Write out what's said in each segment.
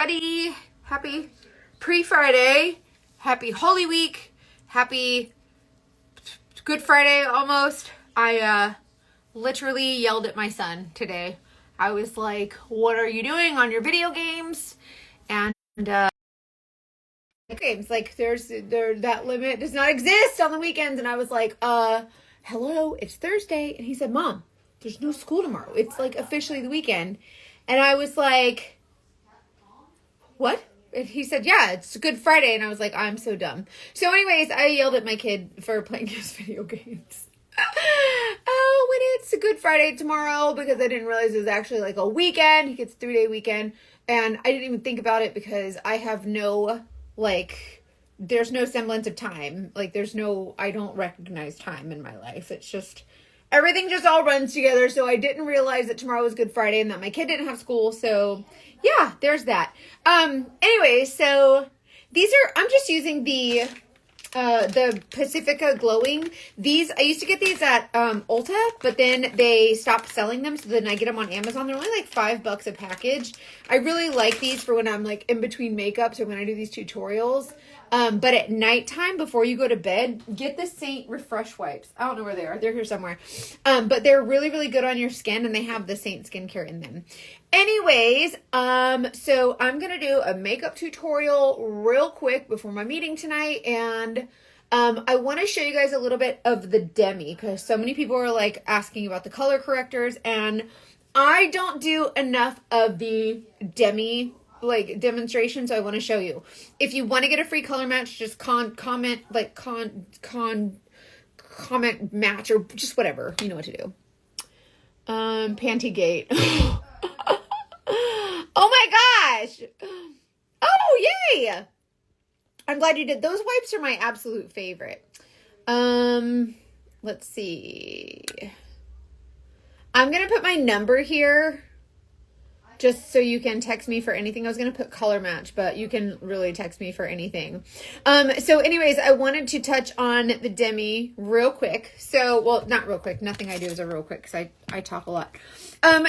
Everybody, happy pre-Friday, happy Holy Week, happy Good Friday almost. I literally yelled at my son today. I was like, what are you doing on your video games? And games, like that limit does not exist on the weekends. And I was like, hello, it's Thursday. And he said, Mom, there's no school tomorrow. It's like officially the weekend. And I was like, what? And he said, yeah, it's Good Friday. And I was like, I'm so dumb. So anyways, I yelled at my kid for playing his video games. Oh, when it's a Good Friday tomorrow, because I didn't realize it was actually like a weekend. He gets a 3-day weekend. And I didn't even think about it because I have no, there's no semblance of time. I don't recognize time in my life. It's just, everything just all runs together. So I didn't realize that tomorrow was Good Friday and that my kid didn't have school. So yeah, there's that. Anyway, so I'm just using the Pacifica glowing. These, I used to get these at, Ulta, but then they stopped selling them. So then I get them on Amazon. They're only like $5 a package. I really like these for when I'm like in between makeups or when I do these tutorials. But at nighttime, before you go to bed, get the Saint Refresh Wipes. I don't know where they are. They're here somewhere. But they're really, really good on your skin, and they have the Saint skincare in them. Anyways, so I'm going to do a makeup tutorial real quick before my meeting tonight. And, I want to show you guys a little bit of the Demi, because so many people are like asking about the color correctors, and I don't do enough of the Demi demonstration, so I want to show you. If you want to get a free color match, just comment match or just whatever. You know what to do. Pantygate. Oh my gosh. Oh, yay. I'm glad you did. Those wipes are my absolute favorite. Let's see. I'm going to put my number here just so you can text me for anything. I was going to put color match, but you can really text me for anything. So anyways, I wanted to touch on the Demi real quick. So, well, not real quick. Nothing I do is a real quick because I talk a lot.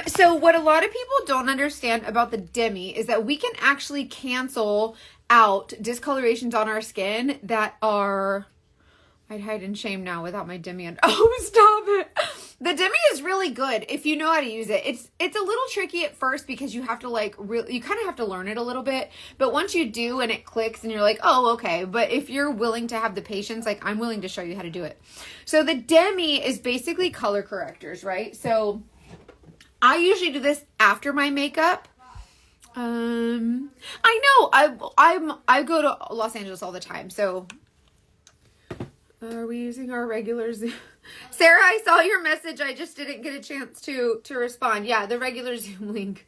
So what a lot of people don't understand about the Demi is that we can actually cancel out discolorations on our skin that are... I'd hide in shame now without my Demi on. Oh, stop it. The Demi is really good if you know how to use it. It's a little tricky at first because you have to you kind of have to learn it a little bit. But once you do and it clicks and you're like, oh, okay. But if you're willing to have the patience, like I'm willing to show you how to do it. So the Demi is basically color correctors, right? So I usually do this after my makeup. I know I go to Los Angeles all the time. So are we using our regular Zoom? Sarah, I saw your message. I just didn't get a chance to respond. Yeah, the regular Zoom link.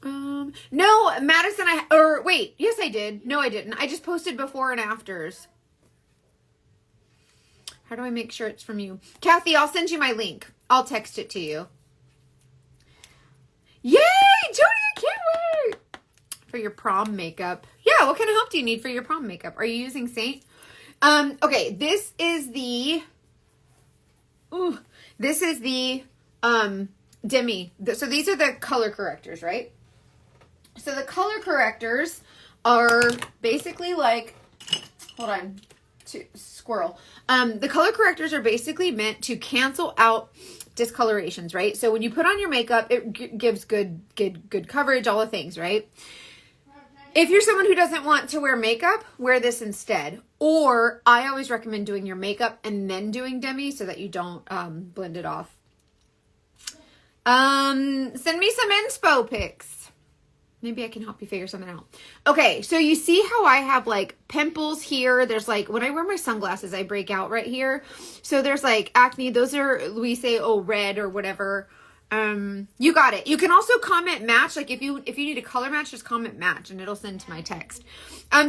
No, Madison, yes, I did. No, I didn't. I just posted before and afters. How do I make sure it's from you? Kathy, I'll send you my link. I'll text it to you. Yay, Jody, I can't wait. For your prom makeup. Yeah, what kind of help do you need for your prom makeup? Are you using Saint? Okay, this is the Demi. So these are the color correctors, right? So the color correctors are basically like, hold on, squirrel. The color correctors are basically meant to cancel out discolorations, right? So when you put on your makeup, it gives good coverage, all the things, right? If you're someone who doesn't want to wear makeup, wear this instead. Or I always recommend doing your makeup and then doing Demi so that you don't blend it off. Send me some inspo pics. Maybe I can help you figure something out. Okay, so you see how I have like pimples here. There's like, when I wear my sunglasses, I break out right here. So there's like acne. Those are, we say, red or whatever. You got it. You can also comment match. Like if you need a color match, just comment match and it'll send to my text.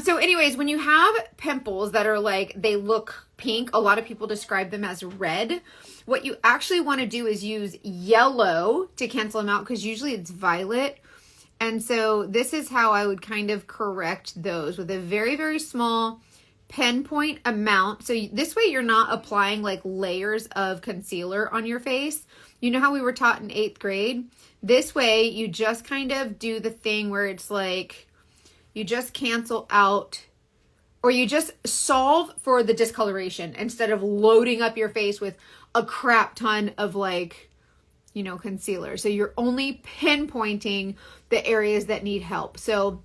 So anyways, when you have pimples that are like, they look pink, a lot of people describe them as red. What you actually want to do is use yellow to cancel them out because usually it's violet. And so this is how I would kind of correct those with a very, very small pinpoint amount. So this way you're not applying like layers of concealer on your face. You know how we were taught in 8th grade? This way, you just kind of do the thing where it's like, you just cancel out, or you just solve for the discoloration instead of loading up your face with a crap ton of like, you know, concealer. So you're only pinpointing the areas that need help. So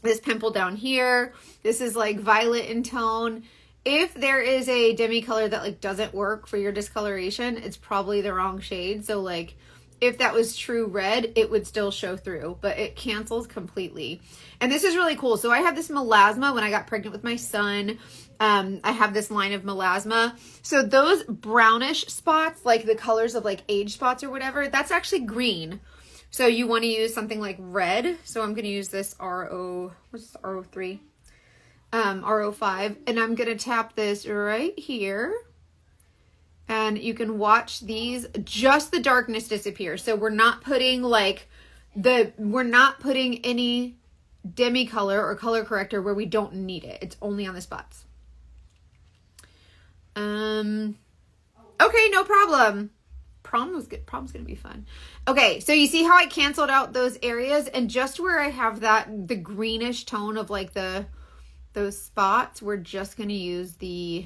this pimple down here, this is like violet in tone. If there is a Demi Color that like doesn't work for your discoloration, it's probably the wrong shade. So like if that was true red, it would still show through, but it cancels completely. And this is really cool. So I had this melasma when I got pregnant with my son. I have this line of melasma. So those brownish spots, like the colors of like age spots or whatever, that's actually green. So you want to use something like red. So I'm going to use this RO3, RO5, and I'm going to tap this right here. And you can watch these, just the darkness disappear. So we're not putting like we're not putting any Demi Color or color corrector where we don't need it. It's only on the spots. Okay, no problem. Prom's gonna be fun. Okay, so you see how I canceled out those areas, and just where I have the greenish tone of like those spots, we're just gonna use the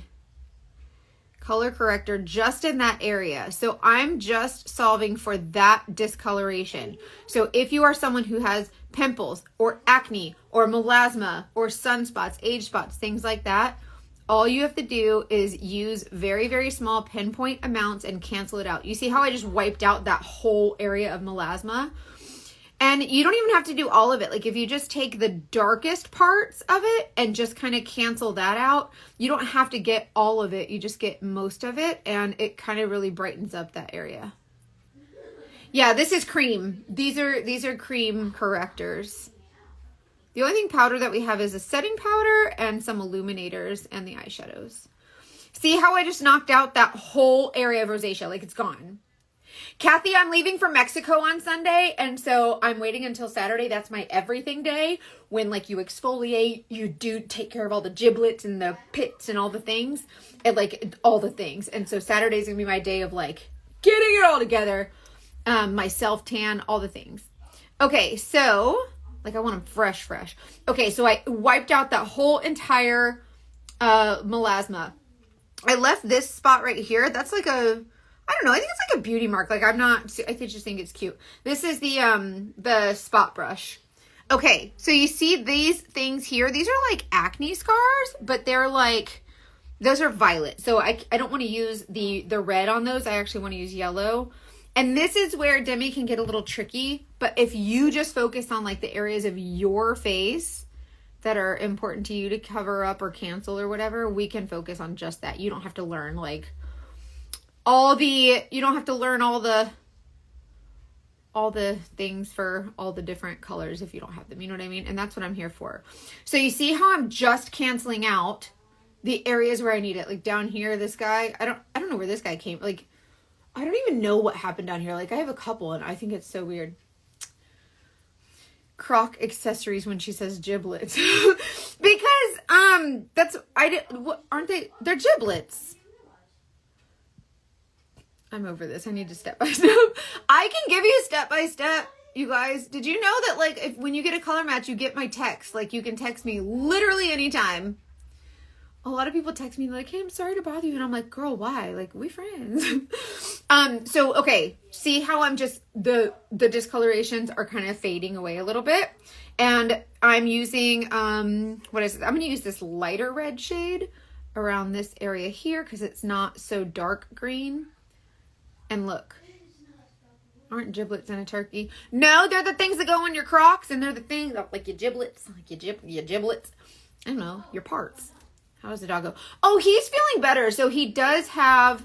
color corrector just in that area. So I'm just solving for that discoloration. So if you are someone who has pimples or acne or melasma or sunspots, age spots, things like that, all you have to do is use very, very small pinpoint amounts and cancel it out. You see how I just wiped out that whole area of melasma? And you don't even have to do all of it. Like if you just take the darkest parts of it and just kind of cancel that out, you don't have to get all of it. You just get most of it, and it kind of really brightens up that area. Yeah, this is cream. These are cream correctors. The only thing powder that we have is a setting powder and some illuminators and the eyeshadows. See how I just knocked out that whole area of rosacea? Like it's gone. Kathy, I'm leaving for Mexico on Sunday, and so I'm waiting until Saturday. That's my everything day, when like you exfoliate, you do take care of all the giblets and the pits and all the things, and like all the things. And so Saturday's gonna be my day of like getting it all together, my self tan, all the things. Okay, so like I want them fresh. Okay, so I wiped out that whole entire melasma. I left this spot right here. That's like I don't know. I think it's like a beauty mark. Like I just think it's cute. This is the spot brush. Okay. So you see these things here. These are like acne scars, but they're like, those are violet. So I don't want to use the red on those. I actually want to use yellow. And this is where Demi can get a little tricky. But if you just focus on like the areas of your face that are important to you to cover up or cancel or whatever, we can focus on just that. You don't have to learn like you don't have to learn all the things for all the different colors if you don't have them, you know what I mean? And that's what I'm here for. So you see how I'm just canceling out the areas where I need it. Like down here, this guy, I don't know where this guy came. Like, I don't even know what happened down here. Like I have a couple and I think it's so weird. Croc accessories when she says giblets. Because, aren't they? They're giblets. I'm over this. I need to step by step. I can give you step by step, you guys. Did you know that like when you get a color match, you get my text? Like you can text me literally anytime. A lot of people text me like, hey, I'm sorry to bother you. And I'm like, girl, why? Like we friends. So, okay. See how I'm just, the discolorations are kind of fading away a little bit. And I'm using, what is it? I'm going to use this lighter red shade around this area here because it's not so dark green. And look, aren't giblets in a turkey? No, they're the things that go in your Crocs, and they're the things like your giblets, your giblets. I don't know, your parts. How does the dog go? Oh, he's feeling better. So he does have,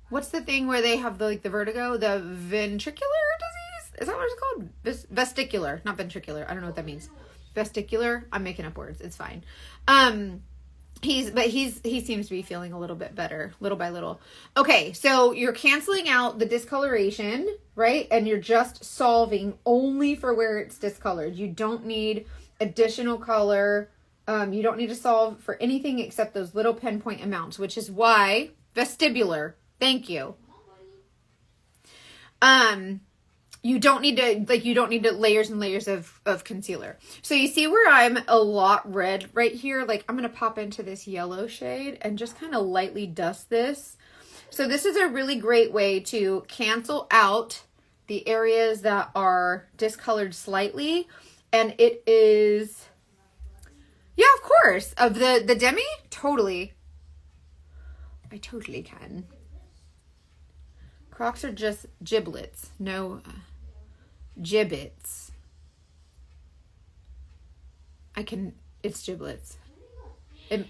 what's the thing where they have the vertigo? The ventricular disease? Is that what it's called? Vesticular, not ventricular. I don't know what that means. Vesticular. I'm making up words. It's fine. He seems to be feeling a little bit better, little by little. Okay, so you're canceling out the discoloration, right? And you're just solving only for where it's discolored. You don't need additional color. You don't need to solve for anything except those little pinpoint amounts, which is why vestibular. Thank you. You don't need to layers and layers of concealer. So you see where I'm a lot red right here? Like I'm going to pop into this yellow shade and just kind of lightly dust this. So this is a really great way to cancel out the areas that are discolored slightly. And it is, yeah, of course, of the Demi, totally. I totally can. Crocs are just giblets, no gibbets. It's giblets. It's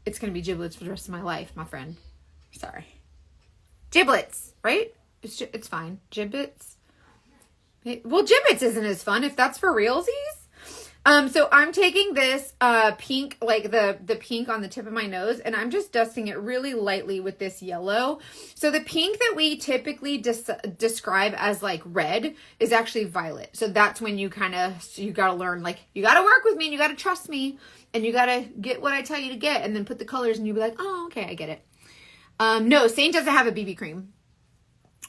going to be giblets for the rest of my life, my friend. Sorry. Giblets, right? It's fine. Giblets. Well, giblets isn't as fun if that's for realsies. So I'm taking this pink, like the pink on the tip of my nose, and I'm just dusting it really lightly with this yellow. So the pink that we typically describe as like red is actually violet. So that's when you gotta learn, like, you gotta work with me and you gotta trust me and you gotta get what I tell you to get, and then put the colors and you'll be like, oh, okay, I get it. No, Saint doesn't have a BB cream.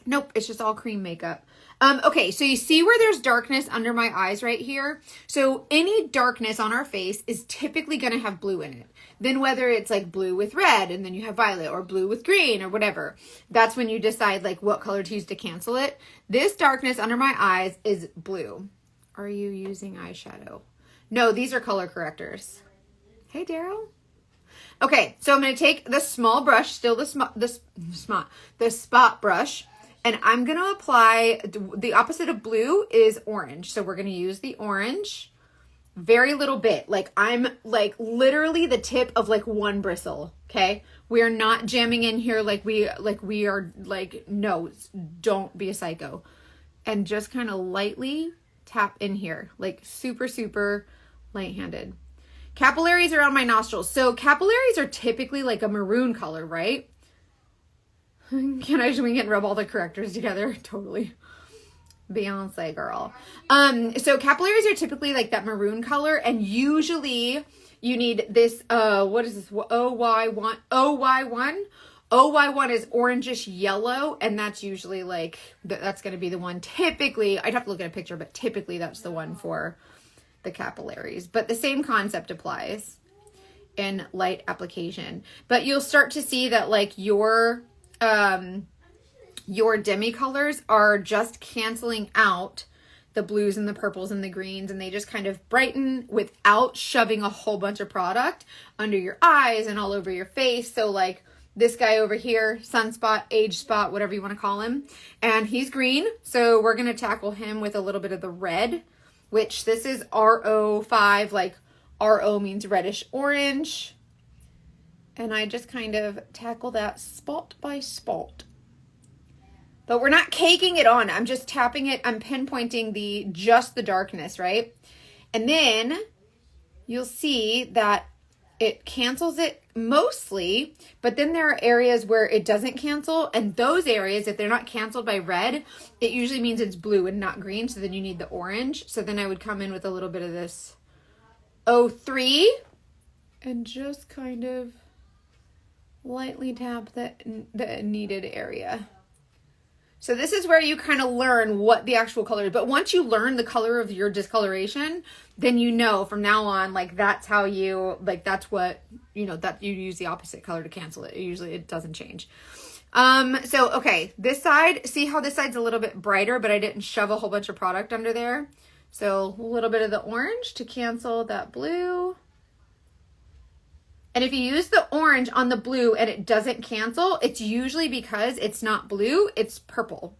Nope, it's just all cream makeup. Okay, so you see where there's darkness under my eyes right here? So any darkness on our face is typically going to have blue in it. Then whether it's like blue with red and then you have violet, or blue with green or whatever, that's when you decide like what color to use to cancel it. This darkness under my eyes is blue. Are you using eyeshadow? No, these are color correctors. Hey, Daryl. Okay, so I'm going to take the small brush, still the spot brush, and I'm going to apply, the opposite of blue is orange. So we're going to use the orange, very little bit. Like I'm like literally the tip of like one bristle, okay? We are not jamming in here like we are like, no, don't be a psycho. And just kind of lightly tap in here, like super, super light-handed. Capillaries around my nostrils. So capillaries are typically like a maroon color, right? We can rub all the correctors together. Totally. Beyonce girl. So capillaries are typically like that maroon color, and usually you need this, what is this? OY1. OY1 is orangish yellow, and that's usually like, that's going to be the one typically, I'd have to look at a picture, but typically that's the one for the capillaries. But the same concept applies in light application. But you'll start to see that like your Demi colors are just canceling out the blues and the purples and the greens, and they just kind of brighten without shoving a whole bunch of product under your eyes and all over your face. So like this guy over here, sunspot, age spot, whatever you want to call him, and he's green. So we're going to tackle him with a little bit of the red, which this is RO5, like RO means reddish orange. And I just kind of tackle that spot by spot. But we're not caking it on. I'm just tapping it. I'm pinpointing just the darkness, right? And then you'll see that it cancels it mostly, but then there are areas where it doesn't cancel, and those areas, if they're not canceled by red, it usually means it's blue and not green, so then you need the orange. So then I would come in with a little bit of this 03 and just kind of lightly tap the needed area. So this is where you kind of learn what the actual color is. But once you learn the color of your discoloration, then you know from now on, like that's how you, like that's what, you know, that you use the opposite color to cancel it. Usually it doesn't change. So, okay, this side, see how this side's a little bit brighter, but I didn't shove a whole bunch of product under there. So a little bit of the orange to cancel that blue. And if you use the orange on the blue and it doesn't cancel, it's usually because it's not blue, it's purple.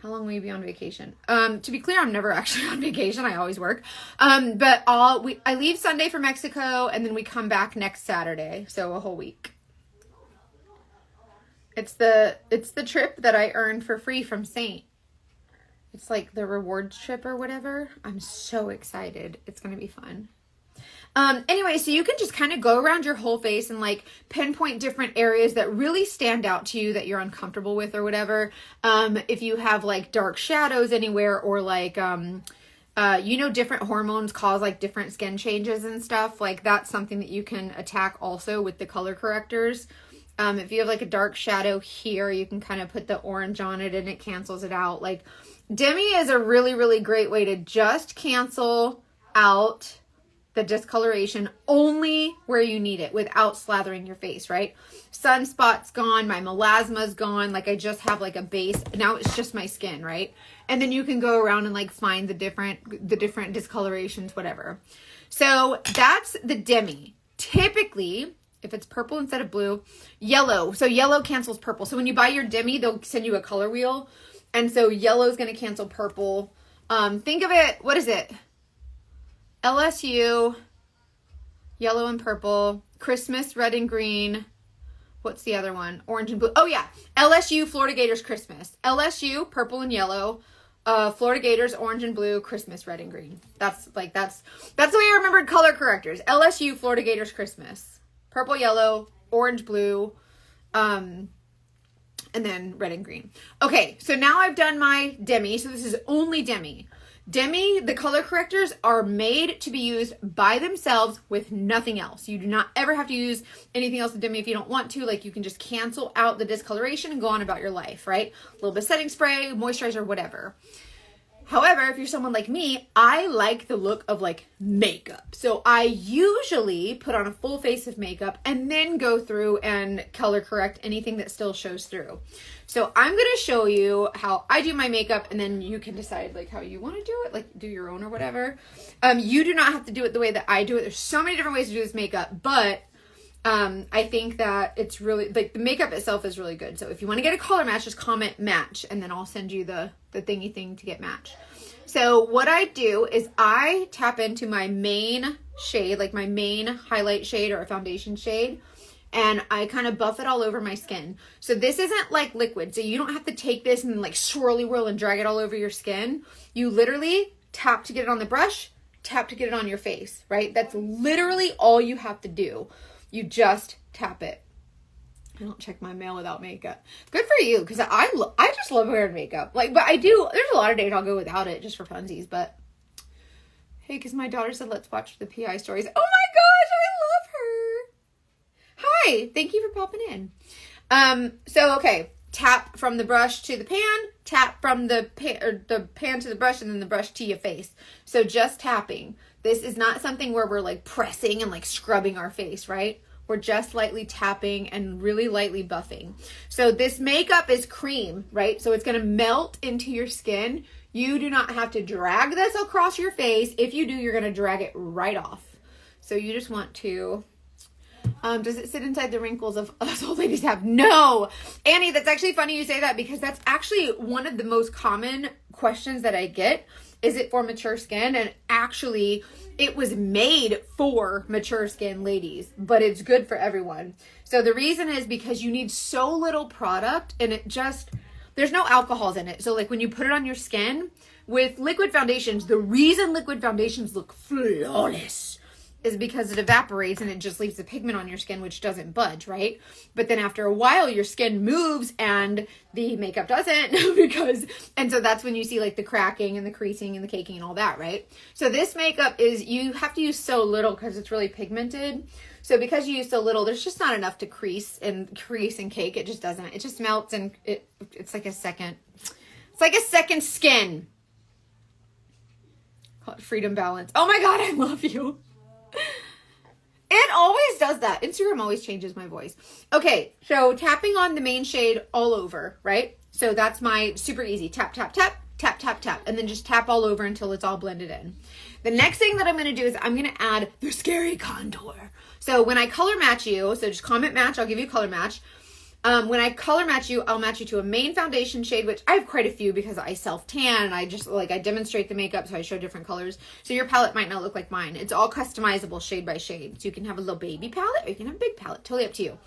How long will you be on vacation? To be clear, I'm never actually on vacation. I always work. But I leave Sunday for Mexico, and then we come back next Saturday. So a whole week. It's the trip that I earned for free from Saint. It's like the rewards trip or whatever. I'm so excited. It's going to be fun. Anyway, so you can just kind of go around your whole face and like pinpoint different areas that really stand out to you that you're uncomfortable with or whatever. If you have like dark shadows anywhere, or like, different hormones cause like different skin changes and stuff, like that's something that you can attack also with the color correctors. If you have like a dark shadow here, you can kind of put the orange on it and it cancels it out. Like Demi is a really, really great way to just cancel out the discoloration only where you need it without slathering your face, right? Sunspot's gone, my melasma's gone, like I just have like a base. Now it's just my skin, right? And then you can go around and like find the different discolorations, whatever. So that's the Demi. Typically, if it's purple instead of blue, yellow. So yellow cancels purple. So when you buy your Demi, they'll send you a color wheel. And so yellow is going to cancel purple. Think of it, what is it? LSU, yellow and purple, Christmas, red and green. What's the other one? Orange and blue. Oh yeah, LSU, Florida Gators, Christmas. LSU, purple and yellow. Florida Gators, orange and blue, Christmas, red and green. That's the way I remembered color correctors. LSU, Florida Gators, Christmas. Purple, yellow, orange, blue, and then red and green. Okay, so now I've done my Demi. So this is only Demi. Demi, the color correctors are made to be used by themselves with nothing else. You do not ever have to use anything else with Demi if you don't want to. Like you can just cancel out the discoloration and go on about your life, right? A little bit of setting spray, moisturizer, whatever. However, if you're someone like me, I like the look of like makeup. So I usually put on a full face of makeup and then go through and color correct anything that still shows through. So I'm going to show you how I do my makeup and then you can decide like how you want to do it, like do your own or whatever. You do not have to do it the way that I do it. There's so many different ways to do this makeup, but I think that it's really like the makeup itself is really good. So if you want to get a color match, just comment match and then I'll send you the thingy thing to get match. So what I do is I tap into my main shade, like my main highlight shade or a foundation shade, and I kind of buff it all over my skin. So this isn't like liquid. So you don't have to take this and like swirly whirl and drag it all over your skin. You literally tap to get it on the brush, tap to get it on your face, right? That's literally all you have to do. You just tap it. I don't check my mail without makeup. Good for you, because I just love wearing makeup. Like, but I do, there's a lot of days I'll go without it just for funsies, but hey, because my daughter said, let's watch the PI stories. Oh my gosh, I love her. Hi, thank you for popping in. So, okay, tap from the brush to the pan, tap from the pan to the brush, and then the brush to your face. So just tapping. This is not something where we're like pressing and like scrubbing our face, right? We're just lightly tapping and really lightly buffing. So this makeup is cream, right? So it's going to melt into your skin. You do not have to drag this across your face. If you do, you're going to drag it right off. So you just want to, does it sit inside the wrinkles of us old ladies have? No. Annie, that's actually funny you say that because that's actually one of the most common questions that I get. Is it for mature skin? And actually, it was made for mature skin ladies, but it's good for everyone. So the reason is because you need so little product and it just, there's no alcohols in it. So like when you put it on your skin with liquid foundations, the reason liquid foundations look flawless is because it evaporates and it just leaves the pigment on your skin, which doesn't budge, right? But then after a while, your skin moves and the makeup doesn't and so that's when you see like the cracking and the creasing and the caking and all that, right? So this makeup is, you have to use so little because it's really pigmented. So because you use so little, there's just not enough to crease and cake. It just doesn't. It just melts and it's like a second skin. Call it freedom balance. Oh my God, I love you. It always does that. Instagram always changes my voice. Okay, so tapping on the main shade all over, right? So that's my super easy. Tap, tap, tap, tap, tap, tap. And then just tap all over until it's all blended in. The next thing that I'm going to do is I'm going to add the scary contour. So when I color match you, so just comment match, I'll give you a color match. When I color match you, I'll match you to a main foundation shade, which I have quite a few because I self-tan and I just like, I demonstrate the makeup, so I show different colors. So your palette might not look like mine. It's all customizable shade by shade. So you can have a little baby palette or you can have a big palette, totally up to you.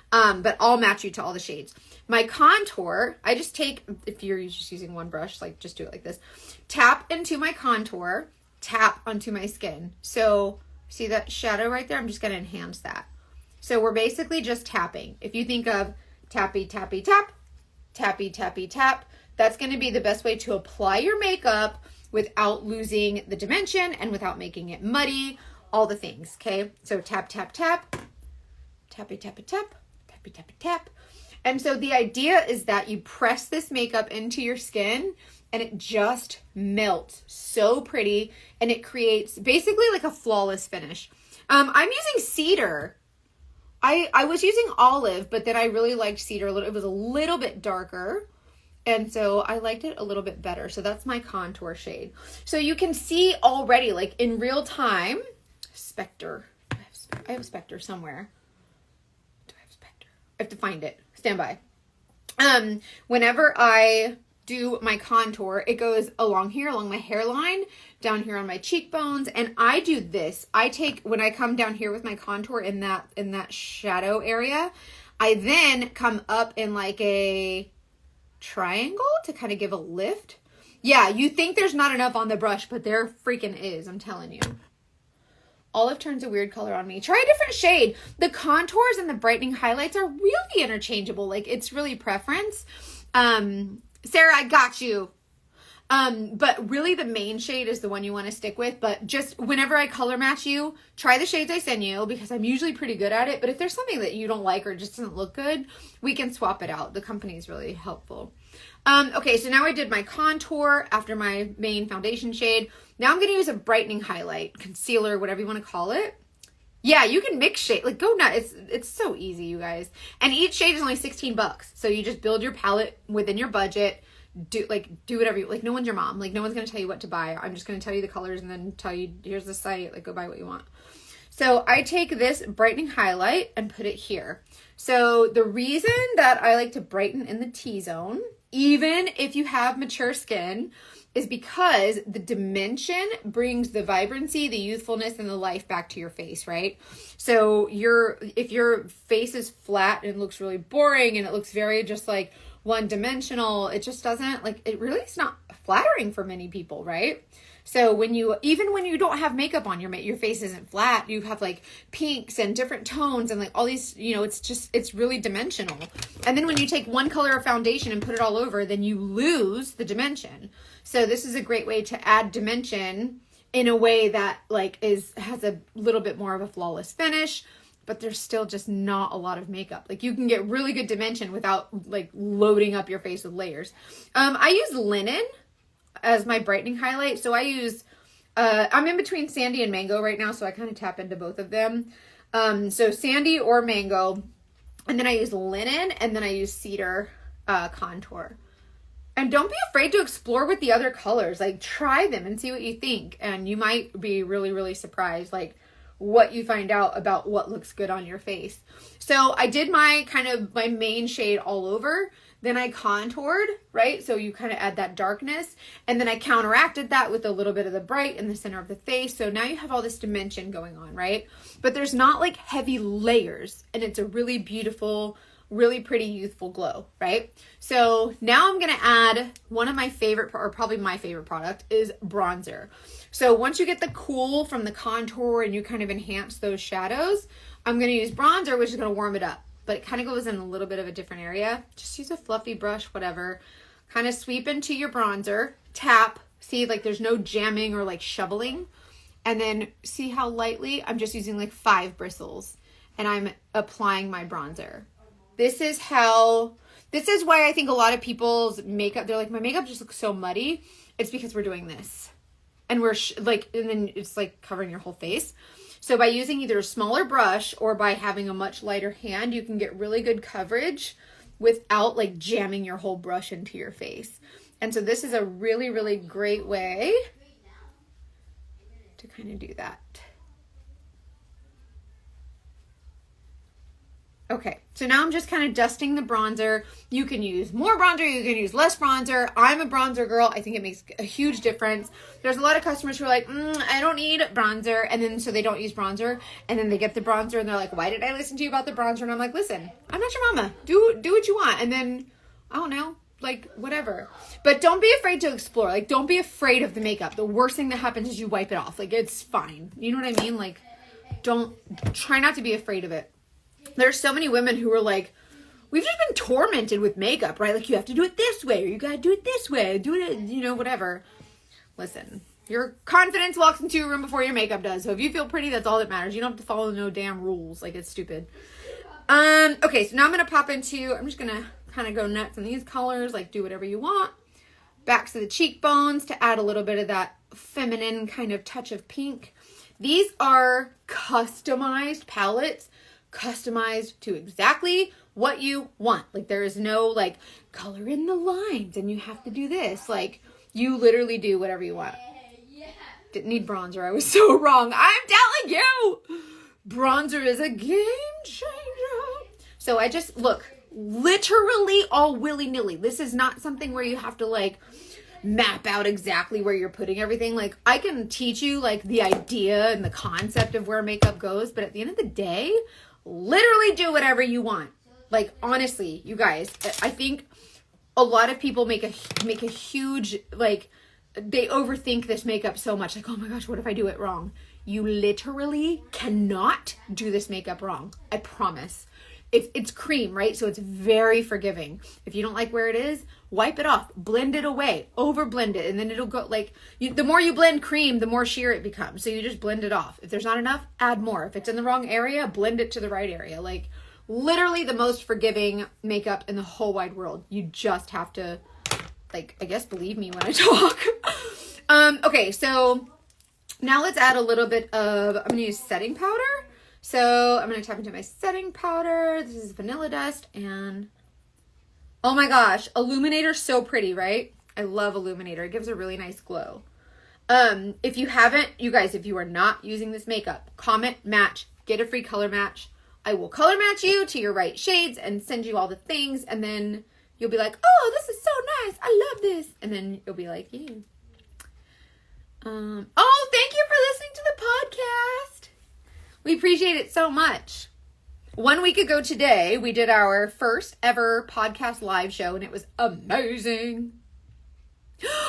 But I'll match you to all the shades. My contour, I just take, if you're just using one brush, like just do it like this. Tap into my contour, tap onto my skin. So see that shadow right there? I'm just going to enhance that. So we're basically just tapping. If you think of tappy, tappy, tap, tappy, tappy, tap, that's going to be the best way to apply your makeup without losing the dimension and without making it muddy, all the things, okay? So tap, tap, tap, tappy, tappy, tap, tappy, tappy, tappy, tap. And so the idea is that you press this makeup into your skin and it just melts so pretty, and it creates basically like a flawless finish. I'm using cedar. I was using olive, but then I really liked cedar. It was a little bit darker, and so I liked it a little bit better. So that's my contour shade. So you can see already, like in real time, Spectre. I have Spectre somewhere. Do I have Spectre? I have to find it. Stand by. Whenever I do my contour, it goes along here, along my hairline, down here on my cheekbones, and I do this. When I come down here with my contour in that shadow area, I then come up in like a triangle to kind of give a lift. Yeah, you think there's not enough on the brush, but there freaking is, I'm telling you. Olive turns a weird color on me. Try a different shade. The contours and the brightening highlights are really interchangeable. Like, it's really preference. Sarah, I got you. But really the main shade is the one you want to stick with. But just whenever I color match you, try the shades I send you, because I'm usually pretty good at it. But if there's something that you don't like or just doesn't look good, we can swap it out. The company is really helpful. Okay, so now I did my contour after my main foundation shade. Now I'm going to use a brightening highlight, concealer, whatever you want to call it. Yeah, you can mix shade. Like, go nuts. It's so easy, you guys. And each shade is only $16. So you just build your palette within your budget. Do whatever you like. No one's your mom. Like, no one's going to tell you what to buy. I'm just going to tell you the colors and then tell you, here's the site. Like, go buy what you want. So I take this brightening highlight and put it here. So the reason that I like to brighten in the T-zone, even if you have mature skin, is because the dimension brings the vibrancy, the youthfulness, and the life back to your face, right? So if your face is flat and it looks really boring and it looks very just like one-dimensional, it just doesn't, like, it really is not flattering for many people, right? So even when you don't have makeup on, your face isn't flat. You have like pinks and different tones and like all these, it's really dimensional. And then when you take one color of foundation and put it all over, then you lose the dimension. So this is a great way to add dimension in a way that like has a little bit more of a flawless finish, but there's still just not a lot of makeup. Like, you can get really good dimension without like loading up your face with layers. I use linen as my brightening highlight. So I use, I'm in between Sandy and Mango right now, so I kind of tap into both of them. So Sandy or Mango, and then I use linen, and then I use cedar contour. And don't be afraid to explore with the other colors. Like, try them and see what you think. And you might be really, really surprised, like, what you find out about what looks good on your face. So I did my main shade all over. Then I contoured, right? So you kind of add that darkness. And then I counteracted that with a little bit of the bright in the center of the face. So now you have all this dimension going on, right? But there's not like heavy layers. And it's a really beautiful, really pretty youthful glow, right? So now I'm going to add one of my favorite, or probably my favorite product, is bronzer. So once you get the cool from the contour and you kind of enhance those shadows, I'm going to use bronzer, which is going to warm it up. But it kind of goes in a little bit of a different area. Just use a fluffy brush, whatever. Kind of sweep into your bronzer, tap, see like there's no jamming or like shoveling. And then see how lightly, I'm just using like 5 bristles and I'm applying my bronzer. This is why I think a lot of people's makeup, they're like, my makeup just looks so muddy. It's because we're doing this. And and then it's like covering your whole face. So by using either a smaller brush or by having a much lighter hand, you can get really good coverage without like jamming your whole brush into your face. And so this is a really, really great way to kind of do that. Okay, so now I'm just kind of dusting the bronzer. You can use more bronzer, you can use less bronzer. I'm a bronzer girl. I think it makes a huge difference. There's a lot of customers who are like, I don't need bronzer, and then so they don't use bronzer, and then they get the bronzer and they're like, why did I listen to you about the bronzer? And I'm like, listen, I'm not your mama. Do what you want, and then, I don't know, like, whatever. But don't be afraid to explore. Like, don't be afraid of the makeup. The worst thing that happens is you wipe it off. Like, it's fine. You know what I mean? Like, try not to be afraid of it. There's so many women who are like, we've just been tormented with makeup, right? Like, you have to do it this way, or you got to do it this way, do it, whatever. Listen, your confidence walks into your room before your makeup does. So if you feel pretty, that's all that matters. You don't have to follow no damn rules. Like, it's stupid. Okay, so now I'm going to pop into, I'm just going to kind of go nuts on these colors, like do whatever you want. Backs of the cheekbones to add a little bit of that feminine kind of touch of pink. These are customized palettes, customized to exactly what you want. Like there is no like color in the lines and you have to do this. Like you literally do whatever you want. Didn't need bronzer. I was so wrong. I'm telling you, bronzer is a game changer. So I just look literally all willy-nilly. This is not something where you have to like map out exactly where you're putting everything. Like I can teach you like the idea and the concept of where makeup goes, but at the end of the day, literally do whatever you want. Like honestly, you guys, I think a lot of people make a huge like they overthink this makeup so much. Like, oh my gosh, what if I do it wrong? You literally cannot do this makeup wrong. I promise. It's cream, right? So it's very forgiving. If you don't like where it is, wipe it off, blend it away, over blend it, and then it'll go like, the more you blend cream, the more sheer it becomes. So you just blend it off. If there's not enough, add more. If it's in the wrong area, blend it to the right area. Like literally the most forgiving makeup in the whole wide world. You just have to, like, I guess believe me when I talk. Okay, so now let's add a little bit of, I'm going to use setting powder. So I'm going to tap into my setting powder. This is vanilla dust and oh my gosh, Illuminator's so pretty, right? I love Illuminator. It gives a really nice glow. If you haven't, you guys, if you are not using this makeup, comment, match, get a free color match. I will color match you to your right shades and send you all the things. And then you'll be like, oh, this is so nice. I love this. And then you'll be like, yeah. Oh, thank you for listening to the podcast. We appreciate it so much. 1 week ago today, we did our first ever podcast live show and it was amazing.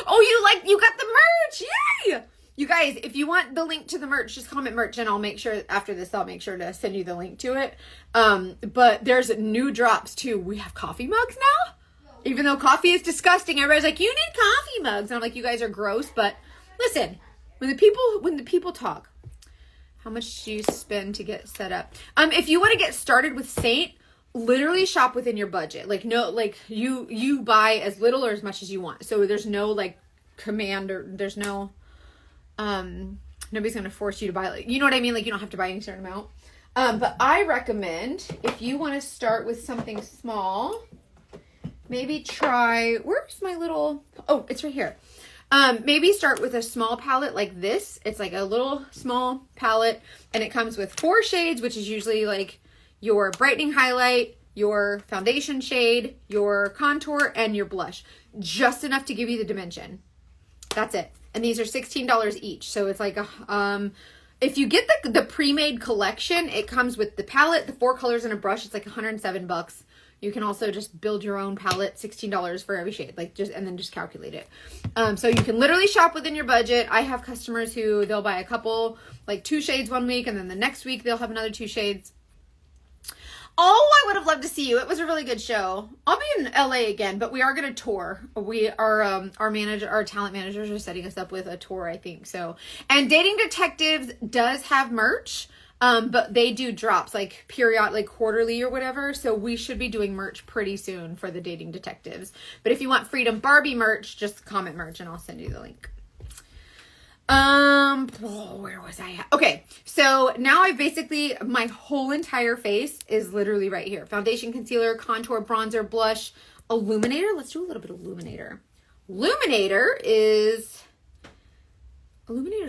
Oh, you got the merch. Yay! You guys, if you want the link to the merch, just comment merch and I'll make sure after this, I'll make sure to send you the link to it. But there's new drops too. We have coffee mugs now. Even though coffee is disgusting, everybody's like, you need coffee mugs. And I'm like, you guys are gross. But listen, when the people talk, how much do you spend to get set up? If you want to get started with Saint, literally shop within your budget. Like no, like you buy as little or as much as you want. So there's no like command or there's no, nobody's going to force you to buy, like, you know what I mean? Like you don't have to buy any certain amount. But I recommend if you want to start with something small, maybe try, where's my little, oh, it's right here. Maybe start with a small palette like this. It's like a little small palette and it comes with 4 shades, which is usually like your brightening highlight, your foundation shade, your contour, and your blush. Just enough to give you the dimension. That's it. And these are $16 each. So it's like, if you get the pre-made collection, it comes with the palette, the 4 colors, and a brush. It's like $107. You can also just build your own palette, $16 for every shade, like and then just calculate it. So you can literally shop within your budget. I have customers who they'll buy a couple, like 2 shades 1 week, and then the next week they'll have another 2 shades. Oh, I would have loved to see you. It was a really good show. I'll be in LA again, but we are going to tour. Our talent managers are setting us up with a tour, I think. So, and Dating Detectives does have merch. But they do drops like like quarterly or whatever. So we should be doing merch pretty soon for the Dating Detectives. But if you want Freedom Barbie merch, just comment merch and I'll send you the link. Where was I at? Okay. So now my whole entire face is literally right here. Foundation, concealer, contour, bronzer, blush, illuminator. Let's do a little bit of illuminator. Illuminator's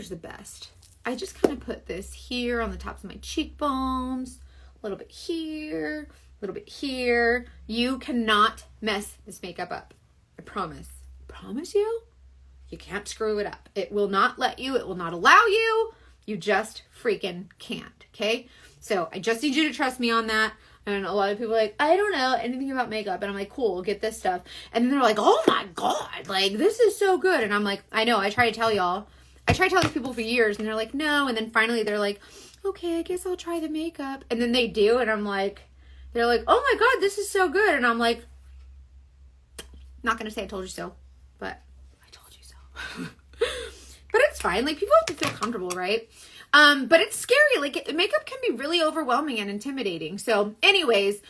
the best. I just kind of put this here on the tops of my cheekbones, a little bit here, a little bit here. You cannot mess this makeup up. I promise. Promise you? You can't screw it up. It will not let you. It will not allow you. You just freaking can't. Okay? So I just need you to trust me on that. And a lot of people are like, I don't know anything about makeup. And I'm like, cool, get this stuff. And then they're like, oh my God, like this is so good. And I'm like, I know, I try to tell y'all. I try telling people for years and they're like, no. And then finally they're like, okay, I guess I'll try the makeup. And then they do. And I'm like, they're like, oh my God, this is so good. And I'm like, not going to say I told you so, but I told you so. But it's fine. Like people have to feel comfortable, right? But it's scary. Like makeup can be really overwhelming and intimidating. So anyways,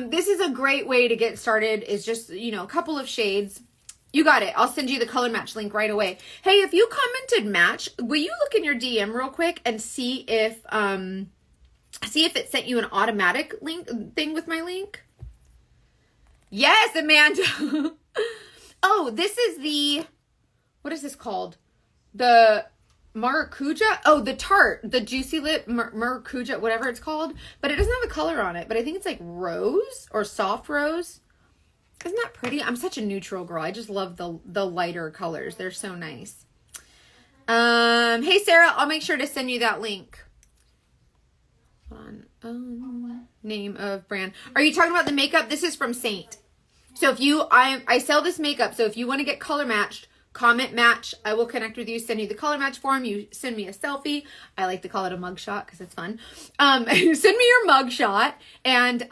this is a great way to get started, is just, you know, a couple of shades. You got it. I'll send you the color match link right away. Hey, if you commented match, will you look in your DM real quick and see if it sent you an automatic link thing with my link? Yes, Amanda. Oh, this is the, what is this called? The maracuja? Oh, the tart, the juicy lip maracuja, whatever it's called. But it doesn't have a color on it. But I think it's like rose or soft rose. Isn't that pretty? I'm such a neutral girl. I just love the lighter colors. They're so nice. Hey, Sarah, I'll make sure to send you that link. Hold on. Name of brand. Are you talking about the makeup? This is from Saint. So if you, I sell this makeup. So if you want to get color matched, comment match. I will connect with you, send you the color match form. You send me a selfie. I like to call it a mug shot because it's fun. Send me your mug shot and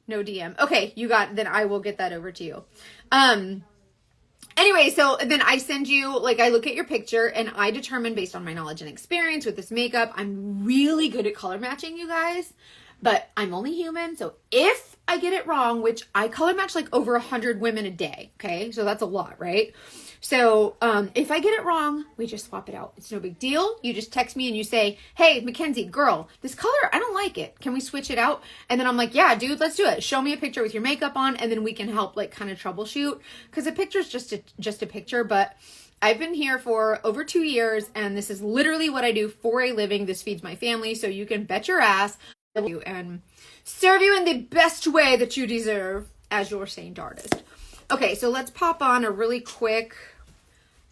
no DM. Okay, you got, then I will get that over to you. Anyway, so then I send you, like, I look at your picture and I determine based on my knowledge and experience with this makeup. I'm really good at color matching, you guys, but I'm only human. So if I get it wrong, which I color match like over 100 women a day. Okay. So that's a lot, right? So, if I get it wrong, we just swap it out. It's no big deal. You just text me and you say, hey, Mackenzie, girl, this color, I don't like it. Can we switch it out? And then I'm like, yeah, dude, let's do it. Show me a picture with your makeup on, and then we can help like kind of troubleshoot. Cause a picture is just a picture, but I've been here for over 2 years and this is literally what I do for a living. This feeds my family. So you can bet your ass and serve you in the best way that you deserve as your Saint artist. Okay. So let's pop on a really quick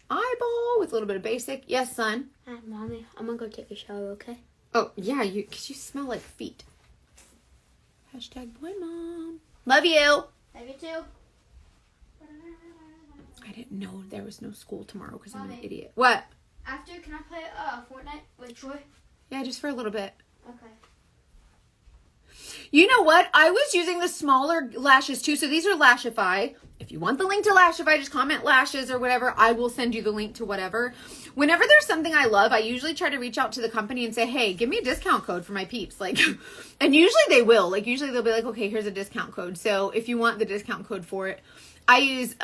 eyeball with a little bit of basic. Yes, son. Hi, Mommy. I'm gonna go take a shower, okay? Oh, yeah, because you smell like feet. Hashtag boy mom. Love you. Love you too. I didn't know there was no school tomorrow because I'm an idiot. What? After, can I play Fortnite with Troy? Yeah, just for a little bit. Okay. You know what? I was using the smaller lashes too. So these are Lashify. If you want the link to Lashify, just comment lashes or whatever. I will send you the link to whatever. Whenever there's something I love, I usually try to reach out to the company and say, hey, give me a discount code for my peeps. Like, and usually they will. Like, usually they'll be like, okay, here's a discount code. So if you want the discount code for it, I use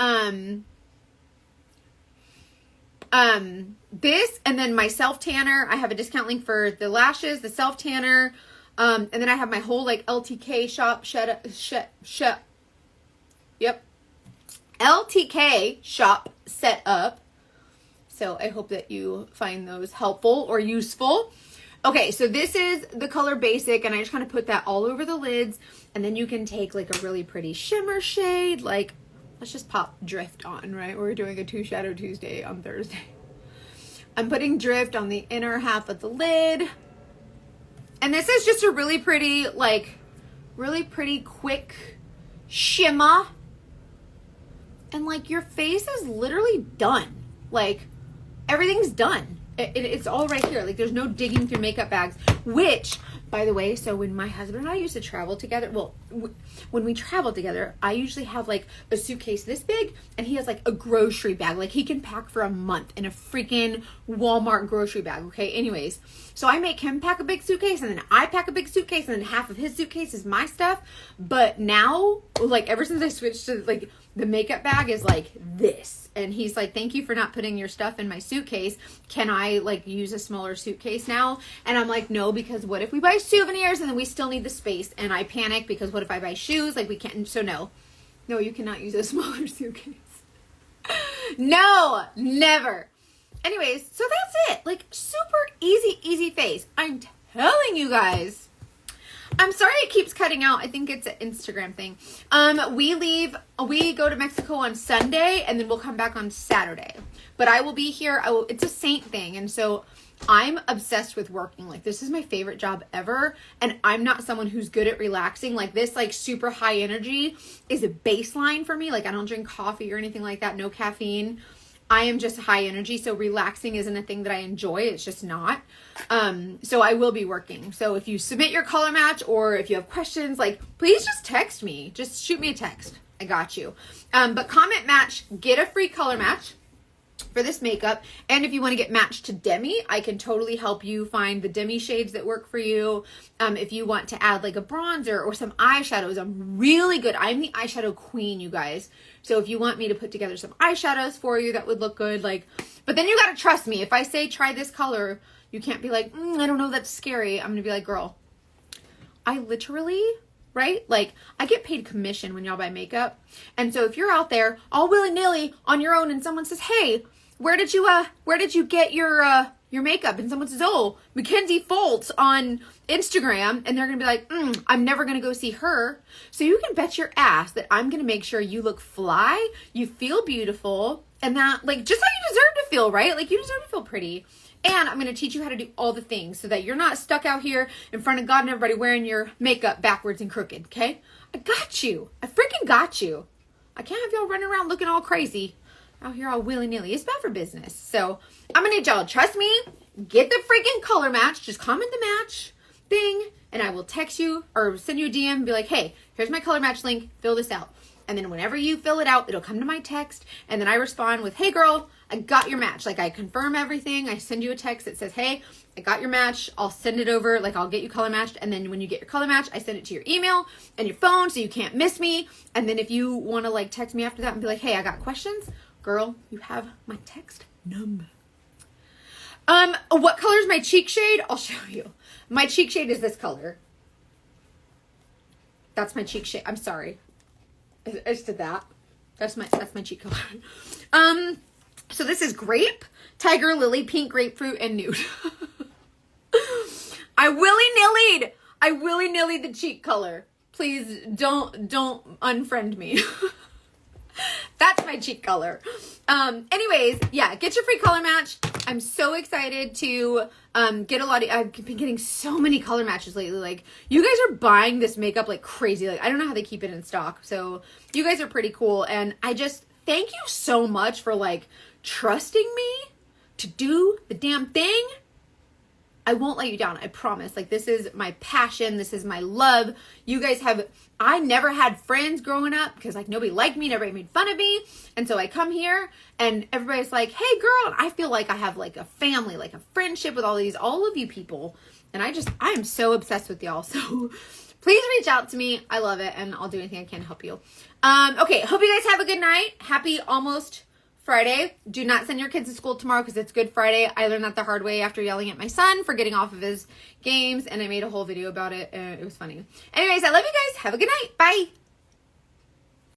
this and then my self tanner. I have a discount link for the lashes, the self tanner. And then I have my whole like LTK shop, yep. LTK shop set up. So I hope that you find those helpful or useful. Okay, so this is the color basic and I just kind of put that all over the lids. And then you can take like a really pretty shimmer shade. Like, let's just pop Drift on, right? We're doing a 2 Shadow Tuesday on Thursday. I'm putting Drift on the inner half of the lid. And this is just a really pretty, like, really pretty quick shimmer. And, like, your face is literally done. Like, everything's done. It's all right here. Like, there's no digging through makeup bags. Which, by the way, so when my husband and I used to travel together, well, when we travel together, I usually have, like, a suitcase this big, and he has, like, a grocery bag. Like, he can pack for a month in a freaking Walmart grocery bag, okay? Anyways, so I make him pack a big suitcase, and then I pack a big suitcase, and then half of his suitcase is my stuff. But now, like, ever since I switched to, like, the makeup bag is, like, this. And he's like, thank you for not putting your stuff in my suitcase. Can I like use a smaller suitcase now? And I'm like, no, because what if we buy souvenirs and then we still need the space? And I panic because what if I buy shoes? Like we can't. So no, you cannot use a smaller suitcase. No, never. Anyways, so that's it. Like super easy face. I'm telling you guys. I'm sorry it keeps cutting out. I think it's an Instagram thing. We go to Mexico on Sunday and then we'll come back on Saturday. But I will be here. It's a Saint thing. And so I'm obsessed with working. Like this is my favorite job ever. And I'm not someone who's good at relaxing. Like this like super high energy is a baseline for me. Like I don't drink coffee or anything like that. No caffeine. I am just high energy, so relaxing isn't a thing that I enjoy. It's just not. So I will be working. So if you submit your color match or if you have questions, like please just text me. Just shoot me a text. I got you. But comment match, get a free color match. for this makeup. And if you want to get matched to Demi, I can totally help you find the Demi shades that work for you. If you want to add like a bronzer or some eyeshadows, I'm really good. I'm the eyeshadow queen, you guys. So if you want me to put together some eyeshadows for you that would look good, like, but then you got to trust me. If I say try this color, you can't be like, I don't know, that's scary. I'm going to be like, girl, I literally, right? Like, I get paid commission when y'all buy makeup. And so if you're out there all willy-nilly on your own and someone says, hey, where did you get your makeup? And someone says, oh, Mackenzie Foltz on Instagram. And they're going to be like, I'm never going to go see her. So you can bet your ass that I'm going to make sure you look fly, you feel beautiful, and that, like, just how you deserve to feel, right? Like, you deserve to feel pretty. And I'm going to teach you how to do all the things so that you're not stuck out here in front of God and everybody wearing your makeup backwards and crooked, okay? I got you. I freaking got you. I can't have y'all running around looking all crazy out here all willy-nilly. It's bad for business. So I'm going to need y'all to trust me. Get the freaking color match. Just comment the match thing, and I will text you or send you a DM and be like, hey, here's my color match link. Fill this out. And then whenever you fill it out, it'll come to my text. And then I respond with, hey, girl, I got your match. Like, I confirm everything. I send you a text that says, hey, I got your match. I'll send it over. Like, I'll get you color matched. And then when you get your color match, I send it to your email and your phone so you can't miss me. And then if you want to, like, text me after that and be like, hey, I got questions, girl, you have my text number. What color is my cheek shade? I'll show you. My cheek shade is this color. That's my cheek shade. I'm sorry. I just did that. That's my cheek color. So this is grape, tiger lily, pink grapefruit, and nude. I willy-nillied the cheek color. Please don't unfriend me. That's my cheek color. Anyways, yeah, get your free color match. I'm so excited to get a lot of, I've been getting so many color matches lately. Like, you guys are buying this makeup like crazy. Like, I don't know how they keep it in stock. So you guys are pretty cool. And I just thank you so much for, like, trusting me to do the damn thing. I won't let you down. I promise. Like, this is my passion. This is my love. You guys have, I never had friends growing up because, like, nobody liked me. Nobody made fun of me. And so I come here and everybody's like, hey, girl. And I feel like I have, like, a family, like a friendship with all of you people. And I am so obsessed with y'all. So please reach out to me. I love it. And I'll do anything I can to help you. Okay. Hope you guys have a good night. Happy almost Friday. Do not send your kids to school tomorrow because it's Good Friday. I learned that the hard way after yelling at my son for getting off of his games, and I made a whole video about it, and it was funny. Anyways, I love you guys. Have a good night. Bye.